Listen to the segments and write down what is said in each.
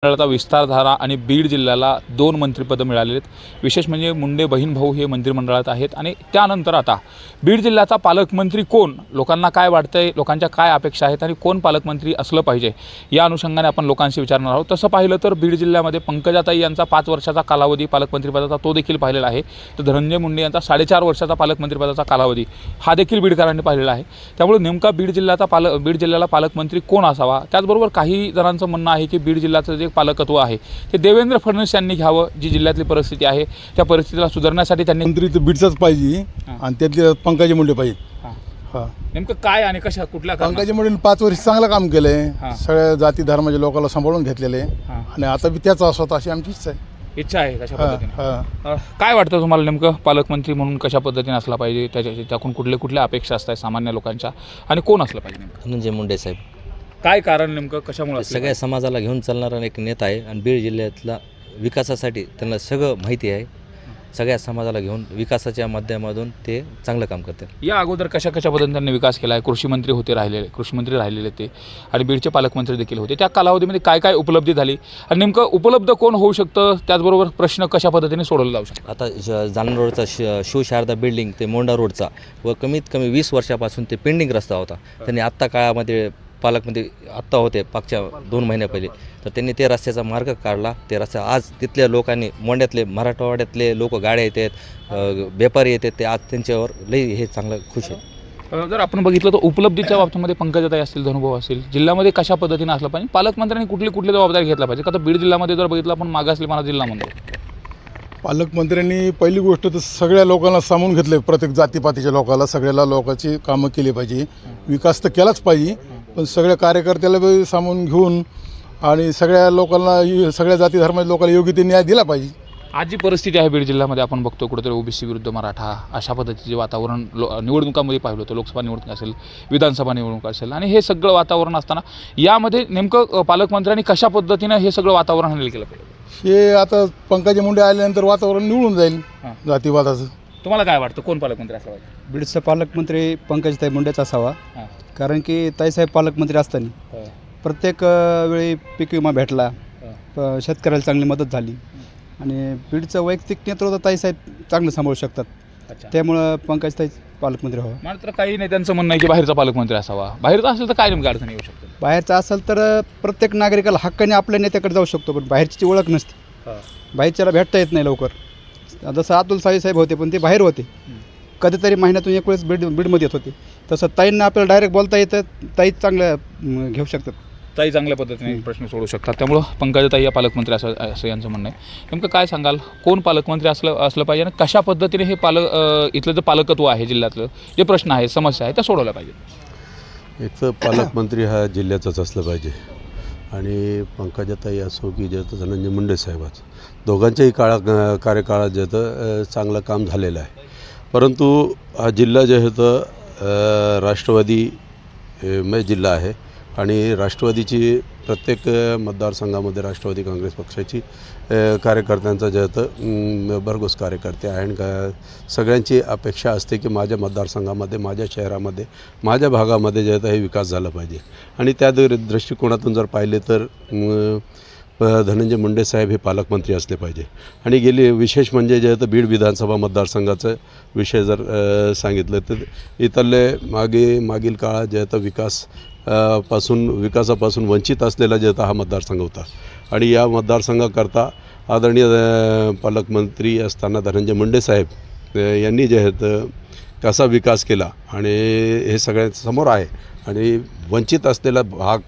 मंडळाचा विस्तार झाला आणि बीड जिल्ह्याला 2 मंत्रिपदं मिळालेली आहेत। विशेष म्हणजे मुंडे बहीण भाऊ हे मंत्रिमंडळात आहेत आणि त्यानंतर आता बीड जिल्ह्याचा पालकमंत्री कोण, लोकांना काय वाटतंय, लोकांच्या काय अपेक्षा आहेत आणि कोण पालकमंत्री असलं पाहिजे या अनुषंगाने आपण लोकांशी विचारणार आहोत। तसं पाहिलं तर बीड जिल्ह्यामध्ये पंकजाताई यांचा 5 वर्षाचा कालावधी पालकमंत्रीपदाचा तो देखील पाहिलेला आहे, तर धनंजय मुंडे यांचा 4.5 वर्षाचा पालकमंत्रीपदाचा कालावधी हा देखील बीडकरांनी पाहिलेला आहे। त्यामुळे नेमका बीड जिल्ह्याला पालकमंत्री कोण असावा, त्याचबरोबर काही जणांचं म्हणणं आहे की बीड जिल्ह्याचं जे पालकत्व आहे ते देवेंद्र फडणवीस यांनी घ्यावं, जी जिल्ह्यातली परिस्थिती आहे त्या परिस्थितीला सुधारण्यासाठी त्यांनी मंत्री तर बीडचाच पाहिजे आणि त्यातले पंकजा मुंडे पाहिजे। हां, नेमकं काय आणि कशा कुठल्या पंकजा मुंडेंनी 5 वर्ष चांगलं काम केलंय, सगळ्या जाती धर्माच्या लोकांना सांभाळून घेतलेले आणि आता बी त्याचा असावा अशी आमची इच्छा आहे कशा पद्धतीने। काय वाटतं तुम्हाला नेमकं पालकमंत्री म्हणून कशा पद्धतीने असला पाहिजे, त्यातून कुठल्या अपेक्षा असतात सामान्य लोकांच्या आणि कोण असलं पाहिजे नेमकं? धनंजय मुंडे साहेब काय कारण नेमकं कशामुळे? सगळ्या समाजाला घेऊन चालणारा एक नेता आहे आणि बीड जिल्ह्यातला विकासासाठी त्यांना सगळं माहिती आहे। सगळ्या समाजाला घेऊन विकासाच्या माध्यमातून ते चांगलं काम करतात। या अगोदर कशा पद्धतीने त्यांनी विकास केला आहे? कृषी मंत्री राहिलेले ते आणि बीडचे पालकमंत्री देखील होते। त्या कालावधीमध्ये काय काय उपलब्धी झाली आणि नेमकं उपलब्ध कोण होऊ शकतं, त्याचबरोबर प्रश्न कशा पद्धतीने सोडवले जाऊ शकतात? आता जालना रोडचा शिवशारदा बिल्डिंग ते मोंडा रोडचा व कमीत कमी 20 वर्षापासून ते पेंडिंग रस्ता होता। त्यांनी आत्ता काळामध्ये पालकमंत्री आत्ता होते मागच्या 2 महिन्या पहिले, तर त्यांनी ते रस्त्याचा मार्ग काढला। ते रस्ता आज तिथल्या लोकांनी, मोंड्यातले मराठवाड्यातले लोक, गाड्या येतात, व्यापारी येतात, ते आज त्यांच्यावर लई हे चांगलं खुश आहे। जर आपण बघितलं तर उपलब्धीच्या बाबतीमध्ये पंकजाताई असतील, धनुभाऊ असतील, जिल्ह्यामध्ये कशा पद्धतीने असलं पाहिजे, पालकमंत्र्यांनी कुठली जबाबदारी घेतला पाहिजे? का तर बीड जिल्ह्यामध्ये जर बघितलं आपण मागासलेपणा जिल्हा म्हणतो, पालकमंत्र्यांनी पहिली गोष्ट तर सगळ्या लोकांना सामावून घेतले, प्रत्येक जातीपातीच्या लोकांना, सगळ्याला लोकांची कामं केली पाहिजे। विकास तर केलाच पाहिजे, पण सगळ्या कार्यकर्त्याला बी सामावून घेऊन आणि सगळ्या लोकांना, सगळ्या जाती धर्माच्या लोकांना योग्य ते न्याय दिला पाहिजे। आज जी परिस्थिती आहे बीड जिल्ह्यामध्ये आपण बघतो कुठेतरी ओबीसी विरुद्ध मराठा अशा पद्धतीचे वातावरण निवडणुकांमध्ये पाहिलं होतं, लोकसभा निवडणूक असेल, विधानसभा निवडणूक असेल, आणि हे सगळं वातावरण असताना यामध्ये नेमकं पालकमंत्र्यांनी कशा पद्धतीनं हे सगळं वातावरण हँडल केलं पाहिजे? हे आता पंकजा मुंडे आल्यानंतर वातावरण निवळून जाईल जातीवादाचं। तुम्हाला काय वाटतं कोण पालकमंत्री असावा? बीडचा पालकमंत्री पंकजाताई मुंडेच असावा, कारण की ताईसाहेब पालकमंत्री असताना प्रत्येक वेळी पीक विमा भेटला, शेतकऱ्याला चांगली मदत झाली आणि बीडचं वैयक्तिक नेतृत्व ताईसाहेब चांगलं सांभाळू शकतात, त्यामुळं पंकजताई पालकमंत्री व्हावा। मात्र काही नेत्यांचं म्हणणं आहे की बाहेरचा पालकमंत्री असावा। बाहेरचा असेल तर काय नेमकं अडचण येऊ शकते? बाहेरचा असेल तर प्रत्येक नागरिकाला हक्काने आपल्या नेत्याकडे जाऊ शकतो, पण बाहेरची ओळख नसते, बाहेरच्याला भेटता येत नाही लवकर। जसं अतुल साहेब होते, पण ते बाहेर होते, कधीतरी महिन्यातून 1 वेळेस बीडमध्ये येत होते, तसं ताईंना आपल्याला डायरेक्ट बोलता येतं, ताई चांगलं घेऊ शकतात, ताई चांगल्या पद्धतीने प्रश्न सोडू शकतात। त्यामुळं पंकजाताई या पालकमंत्री असं यांचं म्हणणं आहे। नेमकं काय सांगाल, कोण पालकमंत्री असलं पाहिजे आणि कशा पद्धतीने हे इथलं जे पालकत्व आहे जिल्ह्यातलं, जे प्रश्न आहे, समस्या आहे, त्या सोडवल्या पाहिजे? एक तर पालकमंत्री हा जिल्ह्याचाच असलं पाहिजे आणि पंकजाताई असो की जे धनंजय मुंडे साहेबाचं, दोघांच्याही कार्यकाळात जे तर चांगलं काम झालेलं आहे। परंतु हा जिल्हा जे होतं राष्ट्रवादीमय जिल्हा आहे आणि राष्ट्रवादीची प्रत्येक मतदारसंघामध्ये राष्ट्रवादी काँग्रेस पक्षाची कार्यकर्त्यांचा जे होतं भरघोस कार्यकर्ते आहे आणि सगळ्यांची अपेक्षा असते की माझ्या मतदारसंघामध्ये, माझ्या शहरामध्ये, माझ्या भागामध्ये जे होतं हे विकास झाला पाहिजे आणि त्या दृष्टिकोनातून जर पाहिले तर धनंजय मुंडे साहेब हे पालकमंत्री असले पाहिजे। आणि गेली विशेष म्हणजे जे होतं बीड विधानसभा मतदारसंघाचा विषय जर सांगितलं तर इथले मागील काळात जे होतं विकासापासून वंचित असलेला जे होता हा मतदारसंघ होता आणि या मतदारसंघाकरता आदरणीय पालकमंत्री असताना धनंजय मुंडे साहेब यांनी जे होतं कसा विकास केला आणि हे सगळ्यांसमोर आहे। आणि वंचित असलेला भाग,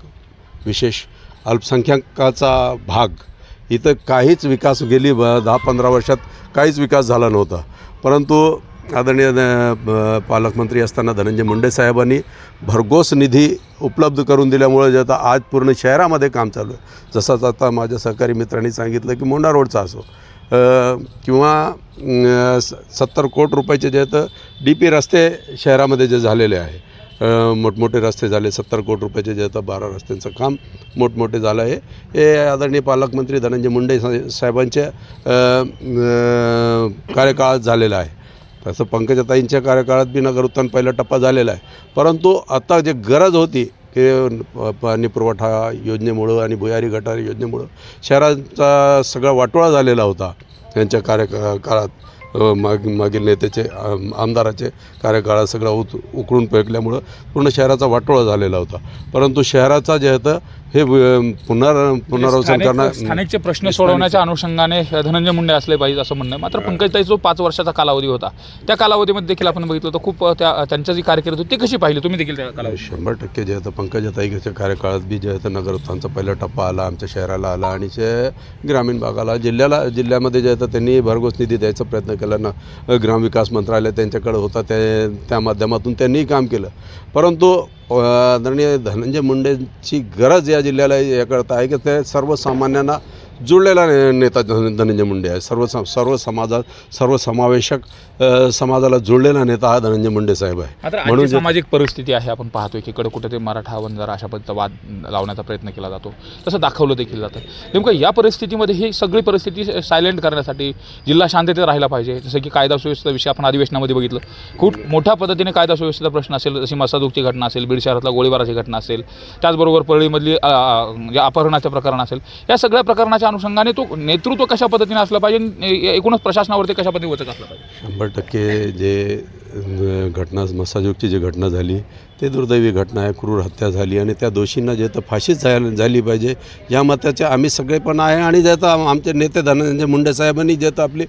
विशेष अल्पसंख्याकाचा भाग, इथं काहीच विकास गेली 10-15 वर्षात काहीच विकास झाला नव्हता, परंतु आदरणीय पालकमंत्री असताना धनंजय मुंडे साहेबांनी भरघोस निधी उपलब्ध करून दिल्यामुळे जे आता आज पूर्ण शहरामध्ये काम चालू आहे। जसंच आता माझ्या सहकारी मित्रांनी सांगितलं की मोंडा रोडचा असो किंवा 70 कोटी रुपयाचे जे तर DP रस्ते शहरामध्ये जे झालेले आहे, मोठमोठे रस्ते झाले, 70 कोटी रुपयाचे जे आता 12 रस्त्यांचं काम मोठमोठे झालं आहे, हे आदरणीय पालकमंत्री धनंजय मुंडे साहेबांच्या कार्यकाळात झालेलं आहे। तसं पंकजाताईंच्या कार्यकाळात बी नगर उत्थान पहिला टप्पा झालेला आहे, परंतु आता जे गरज होती की पाणी पुरवठा योजनेमुळं आणि भुयारी गटार योजनेमुळं शहराचा सगळा वाटोळा झालेला होता त्यांच्या कार्यकाळात. मागील नेत्याचे आमदाराचे कार्यकाळात सगळं उकळून फेकल्यामुळं पूर्ण शहराचा वाटोळा झालेला होता. परंतु शहराचा जे होतं हे पुनर्वसन करणं, स्थानिकचे प्रश्न सोडवण्याच्या अनुषंगाने धनंजय मुंडे असले पाहिजे असं म्हणणं आहे. मात्र पंकजताई जो 5 वर्षाचा कालावधी होता त्या कालावधीमध्ये देखील आपण बघितलं तर खूप त्यांच्या जी कारकीर्द होती ती कशी पाहिली तुम्ही देखील त्या कालावधी? 100% जे होतं पंकजाताईच्या कार्यकाळात बी जे होतं नगरोत्थानचा पहिला टप्पा आला, आमच्या शहराला आला आणि ग्रामीण भागाला जिल्ह्यामध्ये जे होतं त्यांनी भरघोस निधी द्यायचा प्रयत्न केला ना. ग्रामविकास मंत्रालय त्यांच्याकडे होता, त्या माध्यमातून त्यांनीही काम केलं. परंतु आदरणीय धनंजय मुंडेंची गरज या जिल्ह्याला याकरता आहे की ते सर्वसामान्यांना जुळलेला नेता धनंजय मुंडे आहे. सर्वसमावेशक समाजाला जुळलेला नेता हा धनंजय मुंडे साहेब आहे. म्हणून सामाजिक परिस्थिती आहे, आपण पाहतोय की इकडे कुठे ते मराठा वंजारा अशा पद्धतीचा वाद लावण्याचा प्रयत्न केला जातो, तसं दाखवलं देखील जातं. नेमकं या परिस्थितीमध्ये ही सगळी परिस्थिती सायलेंट करण्यासाठी जिल्हा शांततेत राहिला पाहिजे. जसं की कायदा सुव्यवस्थेचा विषय आपण अधिवेशनामध्ये बघितलं, खूप मोठ्या पद्धतीने कायदा सुव्यवस्थेचा प्रश्न असेल, जशी मसाजोगची घटना असेल, बीड शहरातला गोळीबाराची घटना असेल, त्याचबरोबर परळीमधली अपहरणाचं प्रकरण असेल, या सगळ्या प्रकरणाच्या अनुषंगाने तो नेतृत्व कशा पद्धतीने असलं पाहिजे, एकूणच प्रशासनावरती कशा पद्धतीने वचक असलं पाहिजे? 100% जे घटना मसाजोगची जी घटना झाली ते दुर्दैवी घटना आहे, क्रूर हत्या झाली आणि त्या दोषींना जे तर फाशीच झाली पाहिजे या मताचे आम्ही सगळे पण आहे. आणि जे तर आमचे नेते धनंजय मुंडे साहेबांनी जे तर आपली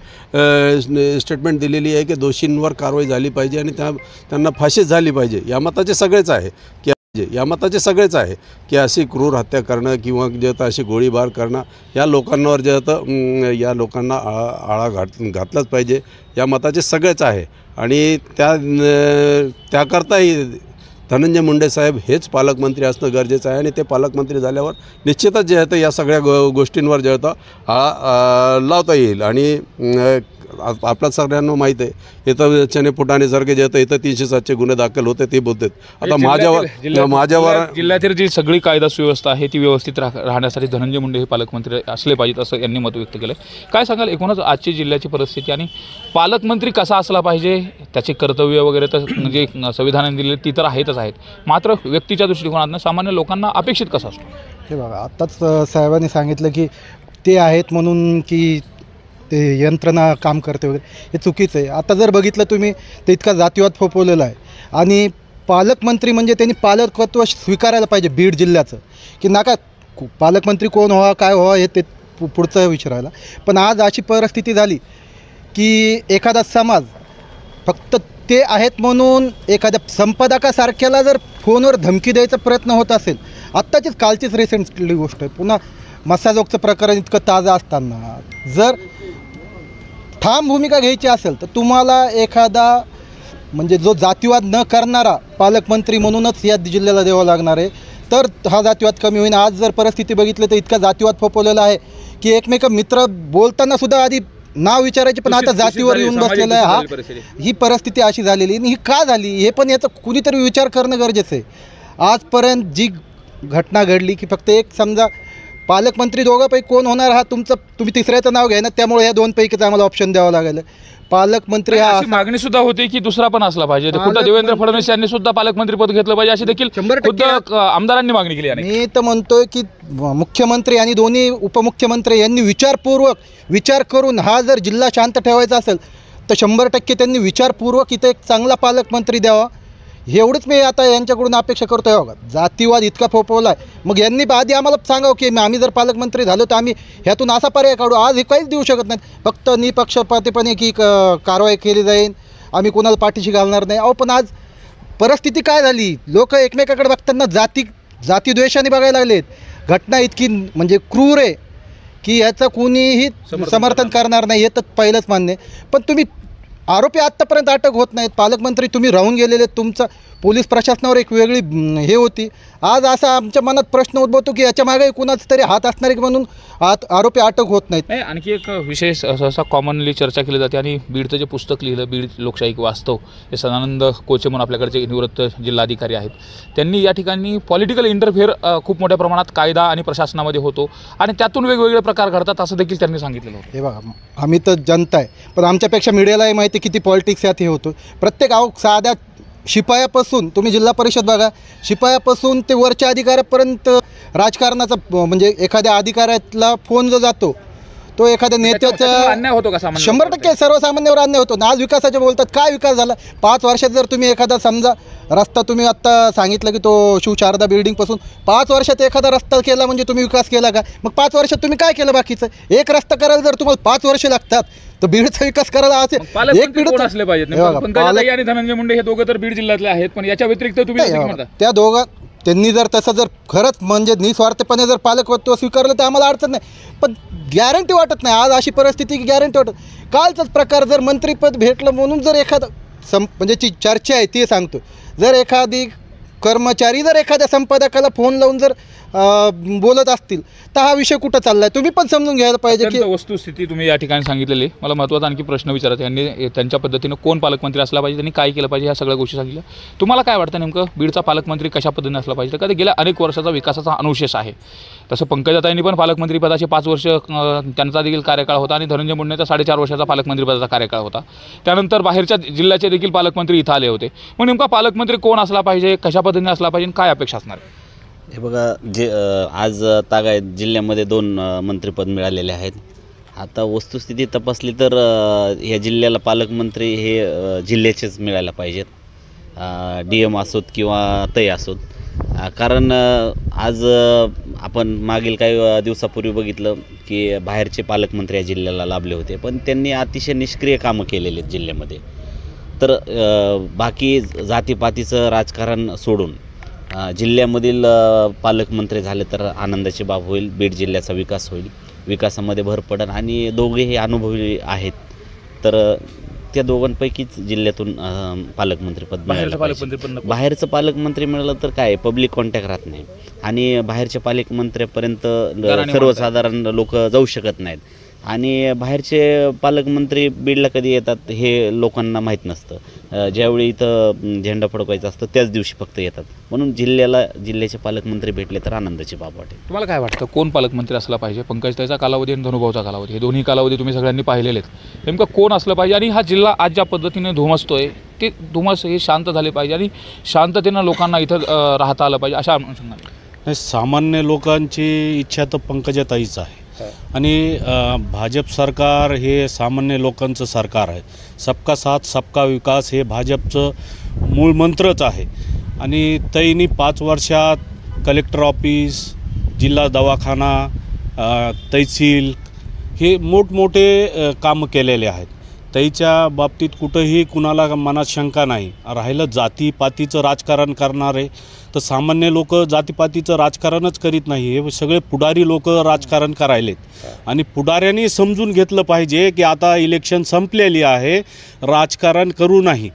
स्टेटमेंट दिलेली आहे की दोषींवर कारवाई झाली पाहिजे आणि त्यांना फाशीच झाली पाहिजे या मताचे सगळेच आहे की अशी क्रूर हत्या करणं किंवा जे तर अशी गोळीबार करणं या लोकांवर जे तर या लोकांना आळा घातलाच पाहिजे या मताचे सगळेच आहे. आणि त्याकरताही धनंजय मुंडे साहेब हेच पालकमंत्री असणं गरजेचं आहे. आणि ते पालकमंत्री झाल्यावर निश्चितच जे आहे या सगळ्या गोष्टींवर जे होतं लावता येईल. आणि आपल्या सगळ्यांना माहीत आहे इथं चनेपुटाणीसारखे जे होतं इथं 307चे गुन्हे दाखल होते ते बोलतात. आता माझ्यावर जिल्ह्यातील जी सगळी कायदा सुव्यवस्था आहे ती व्यवस्थित राहण्यासाठी धनंजय मुंडे हे पालकमंत्री असले पाहिजेत असं यांनी मत व्यक्त केलं. काय सांगाल एकूणच आजची जिल्ह्याची परिस्थिती आणि पालकमंत्री कसा असला पाहिजे, त्याची कर्तव्य वगैरे तर म्हणजे संविधानाने दिलेली ती तर आहेतच आहेत, मात्र व्यक्तीच्या दृष्टिकोनातून सामान्य लोकांना अपेक्षित कसा असतो? हे बघा, आत्ताच साहेबांनी सांगितलं की ते आहेत म्हणून की ते यंत्रणा काम करते वगैरे, हे चुकीचं आहे. आता जर बघितलं तुम्ही तर इतका जातीवाद फोपवलेला आहे. आणि पालकमंत्री म्हणजे त्यांनी पालकत्व स्वीकारायला पाहिजे बीड जिल्ह्याचं, की नाका पालकमंत्री कोण व्हावा काय व्हावा हे ते पुढचं विचारायला. पण आज अशी परिस्थिती झाली की एखादा समाज फक्त ते आहेत म्हणून एखाद्या संपादकासारख्याला जर फोनवर धमकी द्यायचा प्रयत्न होत असेल, आत्ताचीच कालचीच रिसेंटली गोष्ट आहे, पुन्हा मसाजोगचं प्रकरण इतकं ताजं असताना जर ठाम भूमिका घ्यायची असेल तर तुम्हाला एखादा म्हणजे जो जातीवाद न करणारा पालकमंत्री म्हणूनच या जिल्ह्याला द्यावा लागणार आहे, तर हा जातीवाद कमी होईल. आज जर परिस्थिती बघितली तर इतका जातीवाद फोपवलेला आहे की एकमेक मित्र बोलताना सुद्धा आधी नाव विचारायचे पण आता जातीवर येऊन बसलेलं आहे. ही परिस्थिती अशी झालेली आणि ही का झाली हे पण याचा कुणीतरी विचार करणं गरजेचं आहे. आजपर्यंत जी घटना घडली की फक्त एक समजा पालकमंत्री दोघांपैकी कोण होणार हा तुम्ही तिसऱ्याचं नाव घ्या ना, त्यामुळे या दोनपैकीच आम्हाला ऑप्शन द्यावं लागेल. पालकमंत्री हा मागणी सुद्धा होती की दुसरा पण असला पाहिजे. खुद्द देवेंद्र फडणवीस यांनी सुद्धा पालकमंत्री पद घेतलं पाहिजे अशी देखील खुद्द आमदारांनी मागणी केली आहे. मी तर म्हणतोय की मुख्यमंत्री आणि दोन्ही उपमुख्यमंत्री यांनी विचार करून हा जर जिल्हा शांत ठेवायचा असेल तर 100% त्यांनी विचारपूर्वक इथं एक चांगला पालकमंत्री द्यावा. एवढंच मी आता यांच्याकडून अपेक्षा करतो आहे. बघा, जातीवाद इतका फोपवला आहे, मग यांनी आधी आम्हाला सांगावं की आम्ही जर पालकमंत्री झालो तर आम्ही ह्यातून असा पर्याय काढू. आज हे काहीच देऊ शकत नाहीत, फक्त निपक्षपातीपणे की कारवाई केली जाईल, आम्ही कोणाला पाठीशी घालणार नाही. पण आज परिस्थिती काय झाली, लोक एकमेकाकडे बघताना जातीद्वेषाने बघायला लागलेत. घटना इतकी म्हणजे क्रूर आहे की याचं कोणीही समर्थन करणार नाही, हे तर पहिलंच मान्य. पण तुम्ही आरोपी आत्तापर्यंत अटक होत नाहीत, पालकमंत्री तुम्ही राहून गेलेले, तुमचं पोलीस प्रशासनावर एक वेगळी हे होती. आज असा आमच्या मनात प्रश्न उद्भवतो की याच्या मागे कुणाच तरी हात असणारे म्हणून आरोपी अटक होत नाहीत. आणखी एक विषय सहसा कॉमनली चर्चा केली जाते आणि बीडचं जे पुस्तक लिहिलं बीड लोकशाही वास्तव, हे सदानंद कोचे म्हणून आपल्याकडचे निवृत्त जिल्हाधिकारी आहेत, त्यांनी या ठिकाणी पॉलिटिकल इंटरफेअर खूप मोठ्या प्रमाणात कायदा आणि प्रशासनामध्ये होतो आणि त्यातून वेगवेगळे प्रकार घडतात असं देखील त्यांनी सांगितलेलं होतं. हे बघा, आम्ही तर जनता आहे, पण आमच्यापेक्षा मीडियालाही माहिती किती पॉलिटिक्स यात हे होतो. प्रत्येक साध्या शिपायापासून तुम्ही जिल्हा परिषद बघा, शिपायापासून ते वरच्या अधिकाऱ्यापर्यंत राजकारणाचा म्हणजे एखाद्या अधिकाऱ्याला फोन जो जातो तो एखाद्या नेत्याचा अन्याय होतो का सामान्य 100% सर्वसामान्यावर अन्याय होतो ना. आज विकासाचे बोलतात, काय विकास झाला 5 वर्षात? जर तुम्ही एखादा समजा रस्ता तुम्ही आत्ता सांगितलं की तो शिवशारदा बिल्डिंगपासून 5 वर्षात एखादा रस्ता केला म्हणजे तुम्ही विकास केला का? मग 5 वर्षात तुम्ही काय केलं बाकीचं? एक रस्ता करायला जर तुम्हाला 5 वर्ष लागतात तर बीडचा विकास करायला असेल एक पालकमंत्री बीड कोण असले पाहिजेत? हे बघा, पंकजाताई आणि धनंजय मुंडे हे दोघं तर बीड जिल्ह्यातले आहेत, पण याच्या व्यतिरिक्त तुम्ही नाही, जसं की बघा, म्हणता त्या दोघं त्यांनी जर तसं जर खरंच म्हणजे निस्वार्थपणे जर पालकत्व स्वीकारलं तर आम्हाला अडचण नाही, पण गॅरंटी वाटत नाही. आज अशी परिस्थिती की गॅरंटी वाटत. कालचाच प्रकार जर मंत्रिपद भेटलं म्हणून जर एखादं म्हणजे जी चर्चा आहे ती सांगतो, जर एखादी कर्मचारी जर एखाद्या संपादकाला फोन लावून जर बोलत असतील तर हा विषय कुठं चाललाय तुम्ही पण समजून घ्यायला पाहिजे की वस्तुस्थिती तुम्ही या ठिकाणी सांगितलेली. मला महत्त्वाचा आणखी प्रश्न विचारायचा, यांनी त्यांच्या पद्धतीनं कोण पालकमंत्री असला पाहिजे, त्यांनी काय केलं पाहिजे, ह्या सगळ्या गोष्टी सांगितल्या. तुम्हाला काय वाटतं नेमकं बीडचा पालकमंत्री कशा पद्धतीने असला पाहिजे? तर गेल्या अनेक वर्षाचा विकासाचा अनुशेष आहे. तसं पंकजाताईंनी पण पालकमंत्री पदाचे 5 वर्ष त्यांचा देखील कार्यकाळ होता आणि धनंजय मुंडेचा 4.5 वर्षाचा पालकमंत्री पदाचा कार्यकाळ होता. त्यानंतर बाहेरच्या जिल्ह्याचे देखील पालकमंत्री इथं आले होते. मग नेमका पालकमंत्री कोण असला पाहिजे, कशा पद्धतीने असला पाहिजे, काय अपेक्षा असणार आहे? हे बघा, जे आज तागायत जिल्ह्यामध्ये 2 मंत्रिपद मिळालेले आहेत. आता वस्तुस्थिती तपासली तर या जिल्ह्याला पालकमंत्री हे जिल्ह्याचेच मिळायला पाहिजेत, DM असोत किंवा तै असोत. कारण आज आपण मागील काही दिवसापूर्वी बघितलं की बाहेरचे पालकमंत्री या जिल्ह्याला लाभले होते, पण त्यांनी अतिशय निष्क्रिय कामं केलेली आहेत जिल्ह्यामध्ये. तर बाकी जातीपातीचं राजकारण सोडून जिल्ह्यामधील पालकमंत्री झाले तर आनंदाची बाब होईल. बीड जिल्ह्याचा विकास होईल, विकासामध्ये भर पडेल आणि दोघेही अनुभवी आहेत. तर त्या दोघांपैकीच जिल्ह्यातून पालकमंत्रीपद मिळालं पाहिजे. बाहेरचं पालकमंत्री मिळालं तर काय पब्लिक कॉन्टॅक्ट राहत नाही आणि बाहेरच्या पालकमंत्र्यापर्यंत सर्वसाधारण लोक जाऊ शकत नाहीत. आणि बाहेरचे पालकमंत्री बीडला कधी येतात हे लोकांना माहीत नसतं. ज्यावेळी इथं झेंडा फडकवायचा असतो त्याच दिवशी फक्त येतात. म्हणून जिल्ह्याचे पालकमंत्री भेटले तर आनंदाची बाब वाटेल. तुम्हाला काय वाटतं कोण पालकमंत्री असला पाहिजे? पंकजताईचा कालावधी आणि धनुभाऊचा कालावधी, हे दोन्ही कालावधी तुम्ही सगळ्यांनी पाहिलेले आहेत. नेमकं कोण असलं पाहिजे आणि हा जिल्हा आज ज्या पद्धतीने धुमसतोय ते धुमस हे शांत झाले पाहिजे आणि शांततेनं लोकांना इथं राहता आलं पाहिजे अशा अनुषंगाने? सामान्य लोकांची इच्छा तर पंकजाताईच आहे आणि भाजप सरकार हे सामान्य लोकांचं सरकार आहे. सबका साथ सबका विकास हे भाजपचं मूळ मंत्रच आहे. आणि तैनी 5 वर्षात कलेक्टर ऑफिस, जिल्हा दवाखाना, तहसील हे मोठमोठे कामं केलेले आहेत. त्याच्या बाबतीत कुठंही कुणाला मनात शंका नाही. राहिलं जातीपातीचं राजकारण करणारे तर सामान्य लोक जातीपातीचं राजकारणच करीत नाही, हे सगळे पुढारी लोक राजकारण करायलेत. आणि पुढाऱ्यांनी समजून घेतलं पाहिजे की आता इलेक्शन संपलेली आहे, राजकारण करू नाही.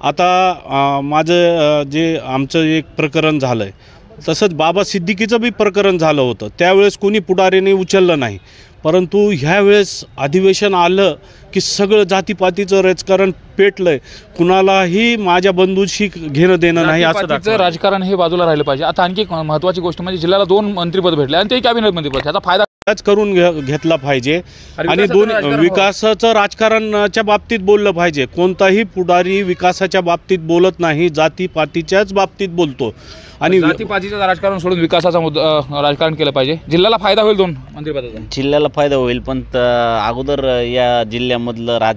आता माझं जे आमचं एक प्रकरण झालं आहे तसंच बाबा सिद्दीकीचं बी प्रकरण झालं होतं. त्यावेळेस कोणी पुढाऱ्याने उचललं नाही, परंतु ह्यावेळेस अधिवेशन आलं की सगळं जातीपातीचं राजकारण पेटलं आहे. कुणालाही माझ्या बंधूशी घेणं देणं नाही असं राजकारण हे बाजूला राहिलं पाहिजे. आता आणखी एक महत्त्वाची गोष्ट म्हणजे जिल्ह्याला 2 मंत्रिपद भेटले आणि ते कॅबिनेट मंत्रिपद, त्याचा फायदा करून घेतला पाहिजे. आणि विकासाचं राजकारणाच्या बाबतीत बोललं पाहिजे. कोणताही पुढारी विकासाच्या बाबतीत बोलत नाही, जातीपातीच्याच बाबतीत बोलतो. आणि जातीपातीचं राजकारण सोडून विकासाचा राजकारण केलं पाहिजे. जिल्ह्याला फायदा होईल 2 मंत्रिपदाचा. जिल्ह्याला फायदा होईल, पण अगोदर या जिल्ह्यामधलं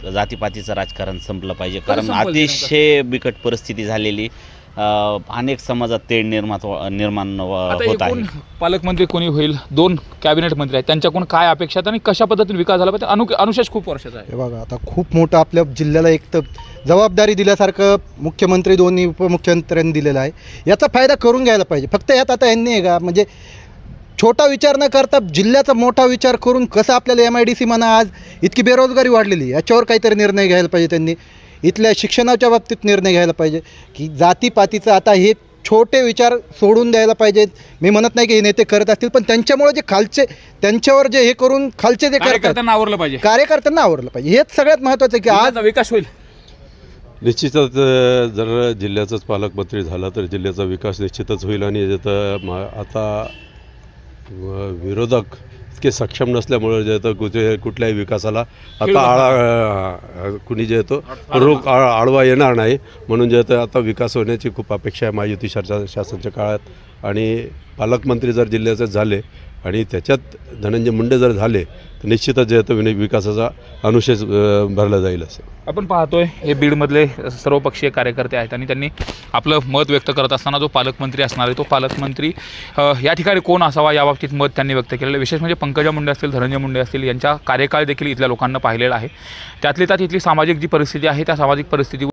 जातीपातीचं राजकारण संपलं पाहिजे. कारण अतिशय बिकट परिस्थिती झालेली, अनेक समाजात तेढ निर्माण होत आहे. पालकमंत्री कोणी होईल? 2 कॅबिनेट मंत्री आहेत, त्यांच्याकडून काय अपेक्षा आणि कशा पद्धतीने विकास झाला पाहिजे? अनुशेष खूप वर्षाचा आहे. हे बघा, आता खूप मोठं आपल्या जिल्ह्याला एक तर जबाबदारी दिल्यासारखं मुख्यमंत्री 2 उपमुख्यमंत्र्यांनी दिलेला आहे. याचा फायदा करून घ्यायला पाहिजे. फक्त यात आता यांनी आहे का म्हणजे छोटा विचार न करता जिल्ह्याचा मोठा विचार करून कसं आपल्याला MIDC म्हणा आज इतकी बेरोजगारी वाढलेली, याच्यावर काहीतरी निर्णय घ्यायला पाहिजे. त्यांनी इथल्या शिक्षणाच्या बाबतीत निर्णय घ्यायला पाहिजे की जातीपातीचं आता हे छोटे विचार सोडून द्यायला पाहिजेत. मी म्हणत नाही की हे नेते करत असतील, पण त्यांच्यामुळे जे खालचे त्यांच्यावर जे हे करून खालचे जे करतात आवरलं पाहिजे, कार्यकर्त्यांना आवरलं पाहिजे. हेच सगळ्यात महत्त्वाचं आहे की आज विकास होईल. निश्चितच जर जिल्ह्याचाच पालकमंत्री झाला तर जिल्ह्याचा विकास निश्चितच होईल. आणि आता विरोधक इतके सक्षम नसल्यामुळे जे तर कुठल्याही विकासाला आता आळा कुणी जे तो रोग आळवा येणार नाही, म्हणून जे तर आता विकास होण्याची खूप अपेक्षा आहे महायुती शासनाच्या काळात. आणि पालकमंत्री जर जिल्ह्याचे झाले आणि त्याच्यात धनंजय मुंडे जर झाले तर निश्चितच जे तो विकासाचा अनुशेष भरला जाईल असं आपण पाहतोय. हे बीडमधले सर्वपक्षीय कार्यकर्ते आहेत आणि त्यांनी आपलं मत व्यक्त करत असताना जो पालकमंत्री असणार आहे तो पालकमंत्री या ठिकाणी कोण असावा याबाबतीत मत त्यांनी व्यक्त केलेलं आहे. विशेष म्हणजे पंकजा मुंडे असतील, धनंजय मुंडे असतील, यांचा कार्यकाळ देखील इथल्या लोकांना पाहिलेला आहे. त्यातली त्यात इथली सामाजिक जी परिस्थिती आहे त्या सामाजिक परिस्थितीवर